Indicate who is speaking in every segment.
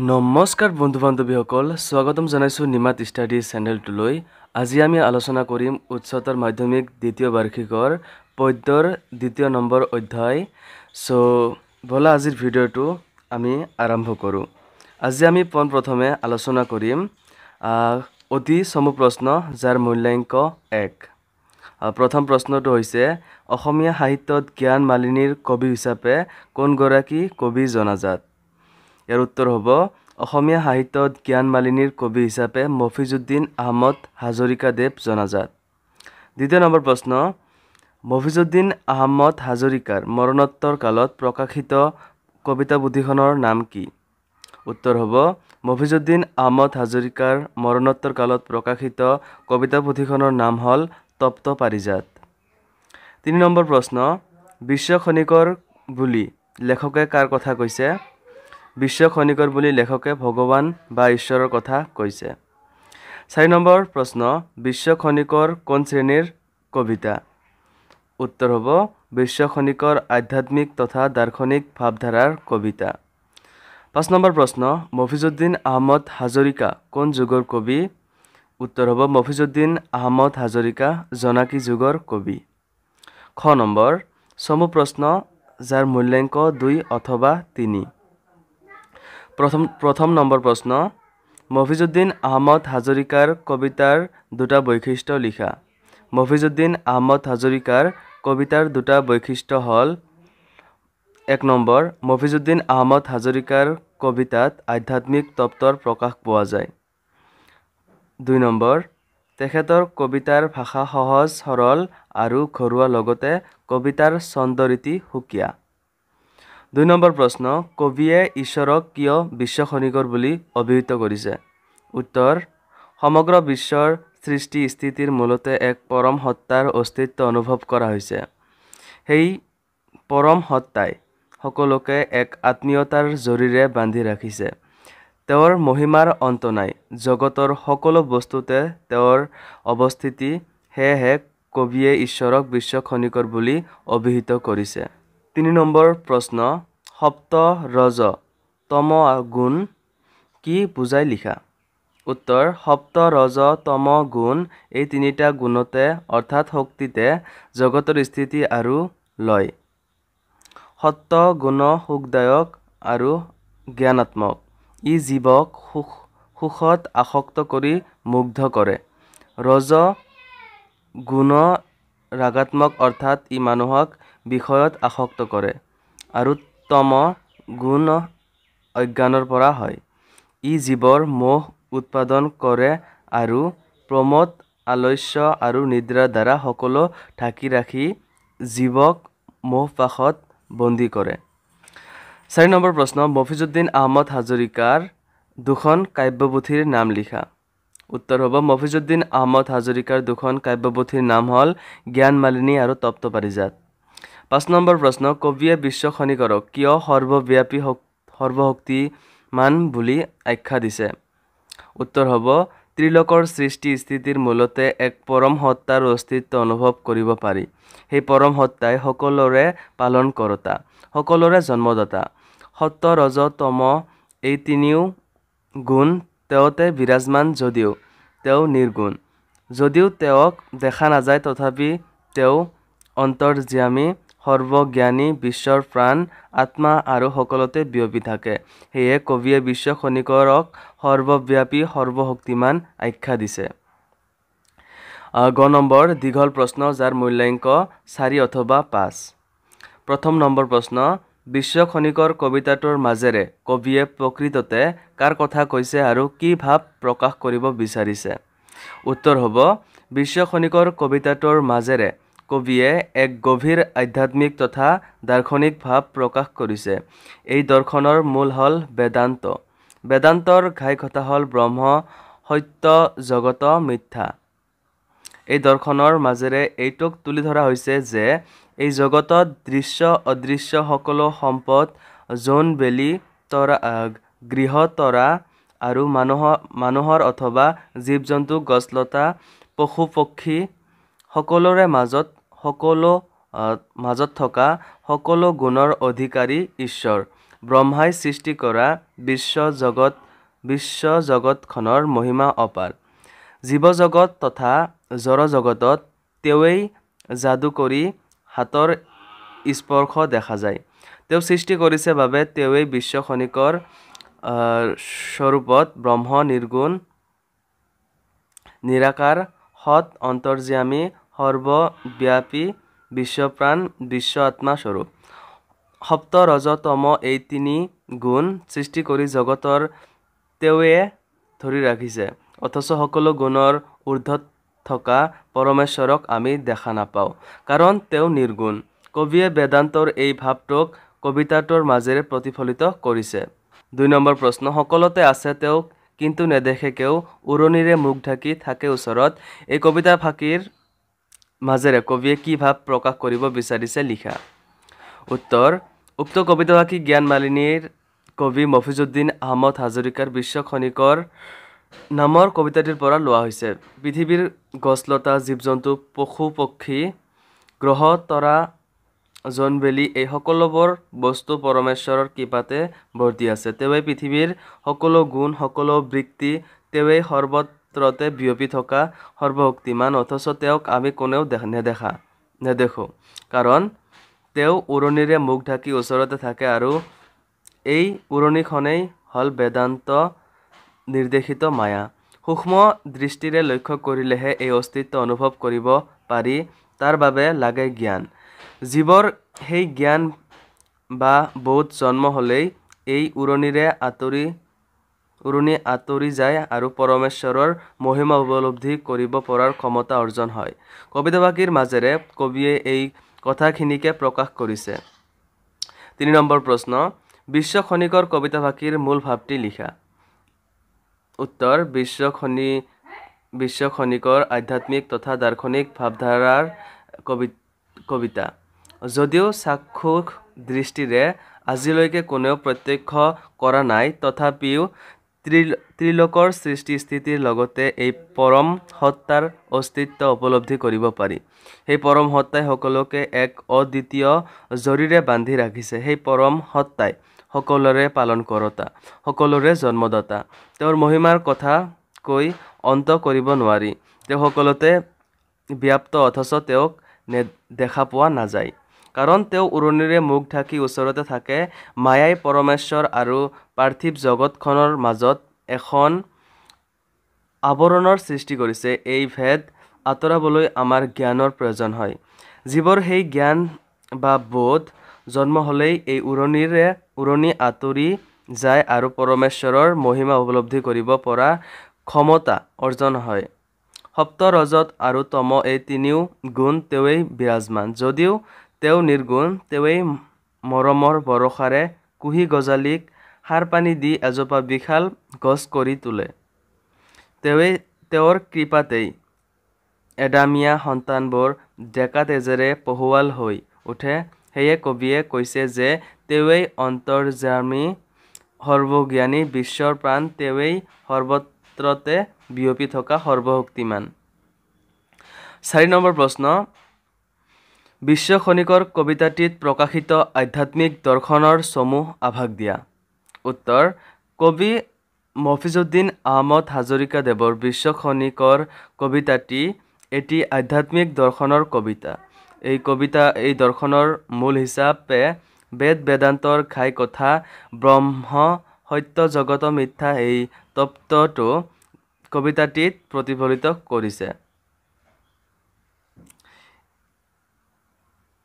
Speaker 1: নমস্কাৰ বন্ধু বান্ধৱীসকল, স্বাগতম জনাইছোঁ নিমাত ষ্টাডি চেনেলটোলৈ। আজি আমি আলোচনা কৰিম উচ্চতৰ মাধ্যমিক দ্বিতীয় বাৰ্ষিকৰ পদ্যৰ ২য় নম্বৰ অধ্যায়। বলা আজিৰ ভিডিঅ'টো আমি আৰম্ভ কৰোঁ। আজি আমি পোনপ্ৰথমে আলোচনা কৰিম অতি চমু প্ৰশ্ন যাৰ মূল্যাংক ১। প্ৰথম প্ৰশ্নটো হৈছে অসমীয়া সাহিত্যত জ্ঞান মালিনীৰ কবি হিচাপে কোনগৰাকী কবি জনাজাত? ইয়াৰ উত্তৰ হ'ব অসমীয়া সাহিত্যত জ্ঞান মালিনীৰ কবি হিচাপে মফিজুদ্দিন আহমদ হাজৰিকাদেৱ জনাজাত। দ্বিতীয় নম্বৰ প্ৰশ্ন মফিজুদ্দিন আহমদ হাজৰিকাৰ মৰণোত্তৰ কালত প্ৰকাশিত কবিতা পুথিখনৰ নাম কি? উত্তৰ হ'ব মফিজুদ্দিন আহমদ হাজৰিকাৰ মৰণোত্তৰ কালত প্ৰকাশিত কবিতা পুথিখনৰ নাম হ'ল তপ্ত পাৰিজাত। ৩ নম্বৰ প্ৰশ্ন বিশ্ব খনিকৰ বুলি লেখকে কাৰ কথা কৈছে? বিশ্ব খনিকৰ বুলি লেখকে ভগৱান বা ঈশ্বৰৰ কথা কৈছে। ৪ নম্বৰ প্ৰশ্ন বিশ্ব খনিকৰ কোন শ্ৰেণীৰ কবিতা? উত্তৰ হ'ব বিশ্ব খনিকৰ আধ্যাত্মিক তথা দাৰ্শনিক ভাৱধাৰাৰ কবিতা। ৫ নম্বৰ প্ৰশ্ন মফিজুদ্দিন আহমদ হাজৰিকা কোন যুগৰ কবি? উত্তৰ হ'ব মফিজুদ্দিন আহমদ হাজৰিকা জোনাকী যুগৰ কবি। খ নম্বৰ চমু প্ৰশ্ন যাৰ মূল্যাংক ২ অথবা ৩। প্ৰথম নম্বৰ প্ৰশ্ন মফিজুদ্দিন আহমদ হাজৰিকাৰ কবিতাৰ দুটা বৈশিষ্ট্য লিখা। মফিজুদ্দিন আহমদ হাজৰিকাৰ কবিতাৰ দুটা বৈশিষ্ট্য হ'ল ১ নম্বৰ মফিজুদ্দিন আহমদ হাজৰিকাৰ কবিতাত আধ্যাত্মিক তত্ত্বৰ প্ৰকাশ পোৱা যায়। ২ নম্বৰ তেখেতৰ কবিতাৰ ভাষা সহজ সৰল আৰু ঘৰুৱা, লগতে কবিতাৰ ছন্দৰীতি সুকীয়া। ২ নম্বৰ প্ৰশ্ন কবিয়ে ঈশ্বৰক কিয় বিশ্ব খনিকৰ বুলি অভিহিত কৰিছে? উত্তৰ সমগ্ৰ বিশ্বৰ সৃষ্টি স্থিতিৰ মূলতে এক পৰম সত্তাৰ অস্তিত্ব অনুভৱ কৰা হৈছে। সেই পৰম সত্তাই সকলোকে এক আত্মীয়তাৰ জৰীৰে বান্ধি ৰাখিছে। তেওঁৰ মহিমাৰ অন্ত নাই। জগতৰ সকলো বস্তুতে তেওঁৰ অৱস্থিতি। সেয়েহে কবিয়ে ঈশ্বৰক বিশ্ব খনিকৰ বুলি অভিহিত কৰিছে। ৩ নম্বৰ প্ৰশ্ন সপ্ত ৰজ তম গুণ কি বুজাই লিখা। উত্তৰ সপ্ত ৰজ তম গুণ এই তিনিটা গুণতে অৰ্থাৎ শক্তিতে জগতৰ স্থিতি আৰু লয়। সত্ব গুণ সুখদায়ক আৰু জ্ঞানাত্মক। ই জীৱক সুখত আসক্ত কৰি মুগ্ধ কৰে। ৰজ গুণ ৰাগাত্মক অৰ্থাৎ ই মানুহক বিষয়ত আসক্ত কৰে। আৰু তম গুণ অজ্ঞানৰ পৰা হয়। ই জীৱৰ মোহ উৎপাদন কৰে আৰু প্ৰমোদ আলস্য আৰু নিদ্ৰাৰ দ্বাৰা সকলো ঢাকি ৰাখি জীৱক মোহপাশত বন্দী কৰে। ৪ নম্বৰ প্ৰশ্ন মফিজুদ্দিন আহমদ হাজৰিকাৰ দুখন কাব্যপুথিৰ নাম লিখা। উত্তৰ হ'ব মফিজুদ্দিন আহমদ হাজৰিকাৰ দুখন কাব্যপুথিৰ নাম হ'ল জ্ঞান মালিনী আৰু তপ্ত পাৰিজাত। ৫ নম্বৰ প্ৰশ্ন কবিয়ে বিশ্ব খনিকৰক কিয় সৰ্বব্যাপী সৰ্বশক্তিমান বুলি আখ্যা দিছে? উত্তৰ হ'ব ত্ৰিলোকৰ সৃষ্টি স্থিতিৰ মূলতে এক পৰম সত্তাৰ অস্তিত্ব অনুভৱ কৰিব পাৰি। সেই পৰম সত্তাই সকলোৰে পালন কৰোতা, সকলোৰে জন্মদাতা। সত্ব ৰজ তম এই তিনিও গুণ তেওঁতে বিৰাজমান যদিও তেওঁ নিৰ্গুণ। যদিও তেওঁক দেখা নাযায় তথাপি তেওঁ অন্তৰ্যামী, সৰ্বজ্ঞানী, বিশ্বৰ প্ৰাণ, আত্মা আৰু সকলোতে বিয়পি থাকে। সেয়ে কবিয়ে বিশ্ব খনিকৰক সৰ্বব্যাপী সৰ্বশক্তিমান আখ্যা দিছে। গ নম্বৰ দীঘল প্ৰশ্ন যাৰ মূল্যাংক ৪ অথবা ৫। প্ৰথম নম্বৰ প্ৰশ্ন বিশ্ব খনিকৰ কবিতাটোৰ মাজেৰে কবিয়ে প্ৰকৃততে কাৰ কথা কৈছে আৰু কি ভাৱ প্ৰকাশ কৰিব বিচাৰিছে? উত্তৰ হ'ব বিশ্ব খনিকৰ কবিতাটোৰ মাজেৰে কবিয়ে এক গভীৰ আধ্যাত্মিক তথা দাৰ্শনিক ভাৱ প্ৰকাশ কৰিছে। এই দৰ্শনৰ মূল হ'ল বেদান্ত। বেদান্তৰ ঘাইঘটা হ'ল ব্ৰহ্ম সত্য জগত মিথ্যা। এই দৰ্শনৰ মাজেৰে এইটোক তুলি ধৰা হৈছে যে এই জগতত দৃশ্য অদৃশ্য সকলো সম্পদ, জোন বেলি, তৰা, গৃহ তৰা আৰু মানুহৰ অথবা জীৱ জন্তু, গছলতা, পশু পক্ষী সকলোৰে মাজত থকা সকলো গুণৰ অধিকাৰী ঈশ্বৰ ব্ৰহ্মাই সৃষ্টি কৰা বিশ্ব জগতখনৰ মহিমা অপাৰ। জীৱ জগত তথা জড় জগতত তেওঁৱেই যাদু কৰি হাতৰ স্পৰ্শ দেখা যায়। তেওঁ সৃষ্টি কৰিছে বাবে তেওঁৱেই বিশ্ব খনিকৰ স্বৰূপত ব্ৰহ্ম নিৰ্গুণ নিৰাকাৰ সৎ অন্তৰ্যামী সৰ্বব্যাপী বিশ্বপ্ৰাণ বিশ্ব আত্মা স্বৰূপ। সপ্ত ৰজ তম এই তিনি গুণ সৃষ্টি কৰি জগতৰ তেওঁৱে ধৰি ৰাখিছে, অথচ সকলো গুণৰ ঊৰ্ধত থকা পৰমেশ্বৰক আমি দেখা নাপাওঁ, কাৰণ তেওঁ নিৰ্গুণ। কবিয়ে বেদান্তৰ এই ভাৱটোক কবিতাটোৰ মাজেৰে প্ৰতিফলিত কৰিছে। ২ নম্বৰ প্ৰশ্ন, সকলোতে আছে তেওঁ কিন্তু নেদেখে কেও, উৰণিৰে মুখ ঢাকি থাকে ওচৰত। এই কবিতা ফাঁকিৰ মাজেৰে কবিয়ে কি ভাৱ প্ৰকাশ কৰিব বিচাৰিছে লিখা। উত্তৰ, উক্ত কবিতাফাঁকি জ্ঞান মালিনীৰ কবি মফিজুদ্দিন আহমদ হাজৰিকাৰ বিশ্ব খনিকৰ নামৰ কবিতাটিৰ পৰা লোৱা হৈছে। পৃথিৱীৰ গছলতা জীৱ জন্তু পশু পক্ষী গ্ৰহ তৰা জোনবেলি এই সকলোবোৰ বস্তু পৰমেশ্বৰৰ কৃপাতে ভৰ্তি আছে। তেওঁৱেই পৃথিৱীৰ সকলো গুণ সকলো বৃত্তি, তেওঁৱেই সৰ্বত্ৰতে বিয়পি থকা সৰ্বশক্তিমান, অথচ তেওঁক আমি কোনেও নেদেখোঁ, কাৰণ তেওঁ উৰণিৰে মুখ ঢাকি ওচৰতে থাকে আৰু এই উৰণিখনেই হ'ল বেদান্ত নিৰ্দেশিত মায়া। সূক্ষ্ম দৃষ্টিৰে লক্ষ্য কৰিলেহে এই অস্তিত্ব অনুভৱ কৰিব পাৰি, তাৰ বাবে লাগে জ্ঞান। জীৱৰ সেই জ্ঞান বা বোধ জন্ম হ'লেই এই উৰণি আঁতৰি যায় আৰু পৰমেশ্বৰৰ মহিমা উপলব্ধি কৰিব পৰাৰ ক্ষমতা অৰ্জন হয়। কবিতাফাঁকিৰ মাজেৰে কবিয়ে এই কথাখিনিকে প্ৰকাশ কৰিছে। ৩ নম্বৰ প্ৰশ্ন, বিশ্ব খনিকৰ কবিতাফাঁকিৰ মূল ভাৱটি লিখা। উত্তৰ, বিশ্ব খনিকৰ আধ্যাত্মিক তথা দাৰ্শনিক ভাৱধাৰাৰ কবিতা। যদিও চাক্ষুষ দৃষ্টিৰে আজিলৈকে কোনেও প্ৰত্যক্ষ কৰা নাই, তথাপিও ত্ৰিলোকৰ সৃষ্টি স্থিতিৰ লগতে এই পৰম সত্তাৰ অস্তিত্ব উপলব্ধি কৰিব পাৰি। সেই পৰম সত্তাই সকলোকে এক অদ্বিতীয় জৰীৰে বান্ধি ৰাখিছে। সেই পৰম সত্তাই সকলোৰে পালন কৰোতা, সকলোৰে জন্মদাতা। তেওঁৰ মহিমাৰ কথা কৈ অন্ত কৰিব নোৱাৰি। তেওঁ সকলোতে ব্যাপ্ত, অথচ তেওঁক দেখা পোৱা নাযায়, কাৰণ তেওঁ উৰণিৰে মুখ ঢাকি ওচৰতে থাকে। মায়াই পৰমেশ্বৰ আৰু পাৰ্থিৱ জগতখনৰ মাজত এখন আৱৰণৰ সৃষ্টি কৰিছে। এই ভেদ আঁতৰাবলৈ আমাৰ জ্ঞানৰ প্ৰয়োজন হয়। জীৱৰ সেই জ্ঞান বা বোধ জন্ম হ'লেই এই উৰণি আঁতৰি যায় আৰু পৰমেশ্বৰৰ মহিমা উপলব্ধি কৰিব পৰা ক্ষমতা অৰ্জন হয়। সপ্ত ৰজত আৰু তম এই তিনিও গুণ তেওঁৱেই বিৰাজমান। যদিও তেওঁ নিৰ্গুণ, তেওঁৱেই মৰমৰ বৰষাৰে কুহি গজালিক সাৰ পানী দি এজোপা বিশাল গছ কৰি তোলে। তেওঁৰ কৃপাতেই এডামীয়া সন্তানবোৰ ডেকা তেজেৰে পহুৱাল হৈ উঠে। সেয়ে কবিয়ে কৈছে যে তেওঁৱেই অন্তৰ্যামী সৰ্বজ্ঞানী বিশ্বৰ প্ৰাণ, তেওঁৱেই সৰ্বত্ৰতে বিয়পি থকা সৰ্বশক্তিমান। ৪ নম্বৰ প্ৰশ্ন, বিশ্ব খনিকৰ কবিতাটিত প্ৰকাশিত আধ্যাত্মিক দৰ্শনৰ চমু আভাস দিয়া। উত্তৰ, কবি মফিজুদ্দিন আহমদ হাজৰিকাদেৱৰ বিশ্ব খনিকৰ কবিতাটি এটি আধ্যাত্মিক দৰ্শনৰ কবিতা। এই দৰ্শনৰ মূল হিচাপে বেদ বেদান্তৰ ঘাই কথা ব্ৰহ্ম সত্য জগত মিথ্যা এই তত্ত্বটো কবিতাটিত প্ৰতিফলিত কৰিছে।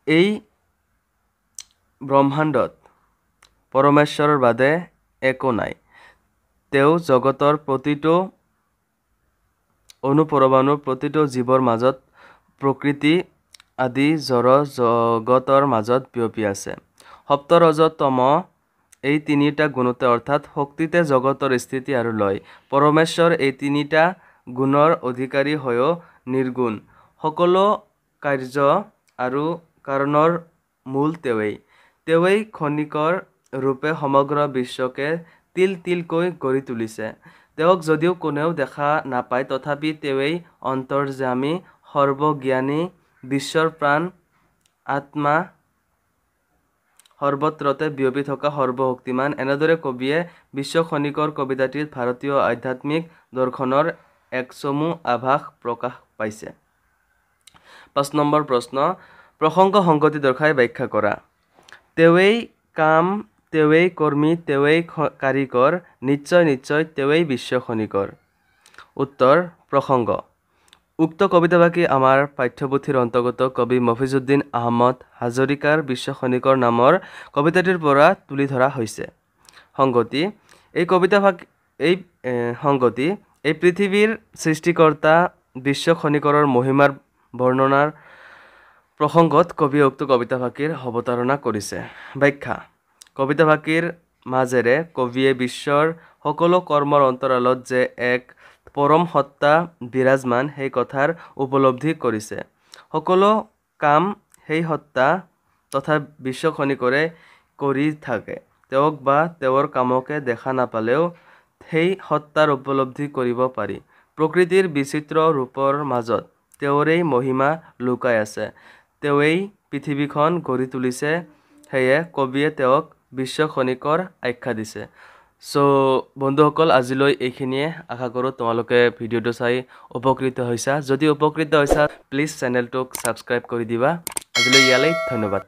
Speaker 1: এই ব্ৰহ্মাণ্ডত পৰমেশ্বৰৰ বাদে একো নাই। তেওঁ জগতৰ প্ৰতিটো অনুপৰমাণু প্ৰতিটো জীৱৰ মাজত প্ৰকৃতি আদি জড় জগতৰ মাজত বিয়পি আছে। সপ্ত ৰজ তম এই তিনিটা গুণতে অৰ্থাৎ শক্তিতে জগতৰ স্থিতি আৰু লয়। পৰমেশ্বৰ এই তিনিটা গুণৰ অধিকাৰী হৈও নিৰ্গুণ। সকলো কাৰ্য আৰু কাৰণৰ মূল তেওঁৱেই খনিকৰ ৰূপে সমগ্ৰ বিশ্বকে তিল তিলকৈ গঢ়ি তুলিছে। তেওঁক যদিও কোনেও দেখা নাপায়, তথাপি তেওঁৱেই অন্তৰ্যামী সৰ্বজ্ঞানী বিশ্বৰ প্ৰাণ আত্মা সৰ্বত্ৰতে বিয়পি থকা সৰ্বশক্তিমান এনেদৰে কবিয়ে বিশ্ব খনিকৰ কবিতাটিত ভাৰতীয় আধ্যাত্মিক দৰ্শনৰ এক চমু আভাস প্ৰকাশ পাইছে 5 নম্বৰ প্ৰশ্ন প্ৰসংগ সংগতি দৰ্শাই ব্যাখ্যা কৰা তেৱেই কাম তেৱেই কৰ্মী তেৱেই কাৰিকৰ নিশ্চয় নিশ্চয় তেৱেই বিশ্ব খনিকৰ উত্তৰ প্ৰসংগ উক্ত কবিতাভাগি আমাৰ পাঠ্যপুথিৰ অন্তৰ্গত কবি মফিজউদ্দিন আহমদ হাজৰিকাৰ বিশ্ব খনিকৰ নামৰ কবিতাটিৰ পৰা তুলি ধৰা হৈছে সংগতি এই কবিতাভাগি সংগতি এই পৃথিৱীৰ সৃষ্টিকৰ্তা বিশ্ব খনিকৰৰ মহিমাৰ বৰ্ণনাৰ প্ৰসংগত কবিয়ে উক্ত কবিতাভাগিৰ অৱতাৰণা কৰিছে ব্যাখ্যা কবিতাভাগিৰ মাজেৰে কবিয়ে বিশ্বৰ সকলো কৰ্মৰ অন্তৰালত যে এক পৰম সত্তা বিৰাজমান সেই কথাৰ উপলব্ধি কৰিছে সকলো কাম সেই সত্তা তথা বিশ্ব খনিকৰে কৰি থাকে তেওঁক বা তেওঁৰ কামকে দেখা নাপালেও সেই সত্তাৰ উপলব্ধি কৰিব পাৰি প্ৰকৃতিৰ বিচিত্ৰ ৰূপৰ মাজত তেওঁৰেই মহিমা লুকাই আছে তেওঁই পৃথিৱীখন গঢ়ি তুলিছে হেয়ে কবিয়ে তেওঁক বিশ্ব খনিকৰ আখ্যা দিছে সো বন্ধুসকল আজিলৈ এইখিনিয়ে আশা কৰোঁ তোমালোকে ভিডিঅ'টো চাই উপকৃত হৈছা যদি উপকৃত হৈছা প্লিজ চেনেলটোক সাবস্ক্ৰাইব কৰি দিবা আজিলৈ ইয়ালৈ ধন্যবাদ